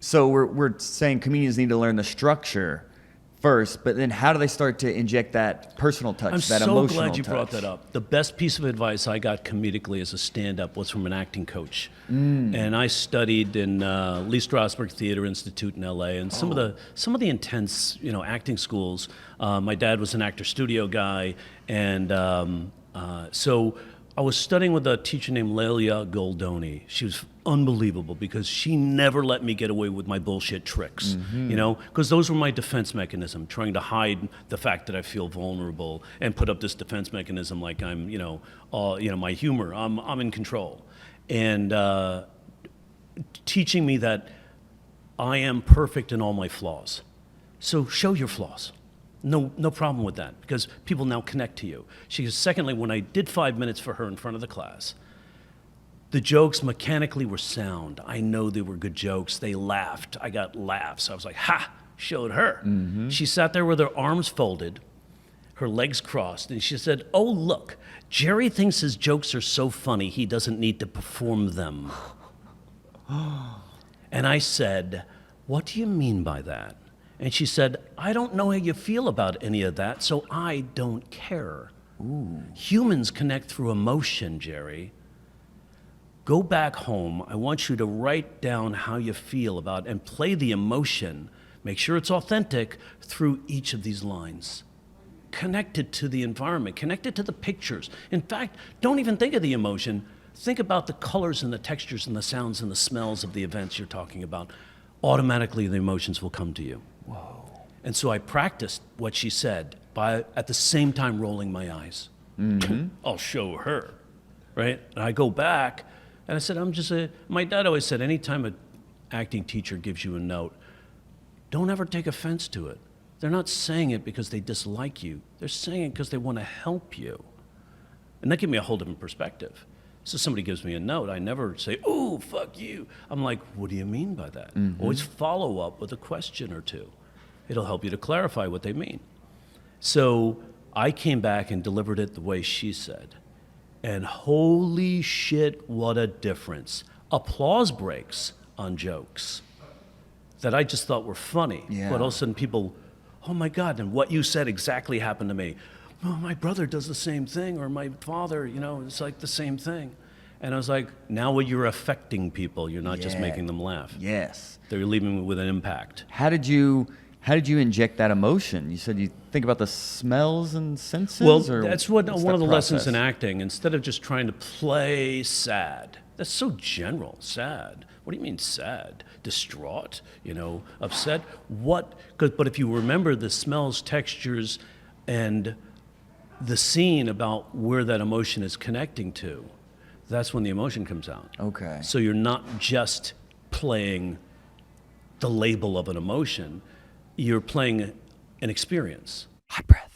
So we're saying comedians need to learn the structure first, but then how do they start to inject that personal touch, that I'm emotional so glad you touch? brought that up. The best piece of advice I got comedically as a stand-up was from an acting coach. And I studied in Lee Strasberg Theater Institute in LA, and some of the intense, acting schools. My dad was an actor studio guy, and so I was studying with a teacher named Lelia Goldoni. She was unbelievable because she never let me get away with my bullshit tricks, because those were my defense mechanism, trying to hide the fact that I feel vulnerable and put up this defense mechanism like I'm, my humor, I'm in control. And teaching me that I am perfect in all my flaws. So show your flaws. No problem with that, because people now connect to you. She goes, secondly, when I did 5 minutes for her in front of the class, the jokes mechanically were sound. I know they were good jokes. They laughed. I got laughs. I was like, ha, showed her. She sat there with her arms folded, her legs crossed, and she said, oh, look, Jerry thinks his jokes are so funny he doesn't need to perform them. And I said, what do you mean by that? And she said, I don't know how you feel about any of that, so I don't care. Ooh. Humans connect through emotion, Jerry. Go back home. I want you to write down how you feel about and play the emotion. Make sure it's authentic through each of these lines. Connect it to the environment. Connect it to the pictures. In fact, don't even think of the emotion. Think about the colors and the textures and the sounds and the smells of the events you're talking about. Automatically, the emotions will come to you. Whoa. And so I practiced what she said by at the same time rolling my eyes. I'll show her, right? And I go back and I said, my dad always said, anytime an acting teacher gives you a note, don't ever take offense to it. They're not saying it because they dislike you. They're saying it because they want to help you. And that gave me a whole different perspective. So somebody gives me a note, I never say, ooh, fuck you. I'm like, what do you mean by that? Always follow up with a question or two. It'll help you to clarify what they mean. So I came back and delivered it the way she said. And holy shit, what a difference. Applause breaks on jokes that I just thought were funny. Yeah. But all of a sudden people, oh my God, and what you said exactly happened to me. Oh, my brother does the same thing, or my father, it's like the same thing. And I was like, now you're affecting people. You're not just making them laugh. Yes. They're leaving with an impact. How did you inject that emotion? You said you think about the smells and senses? Well, or that's one of the process? lessons in acting. Instead of just trying to play sad, that's so general, sad. What do you mean sad? Distraught, upset? What? But if you remember the smells, textures, and the scene about where that emotion is connecting to, that's when the emotion comes out. Okay. So you're not just playing the label of an emotion, you're playing an experience. High breath.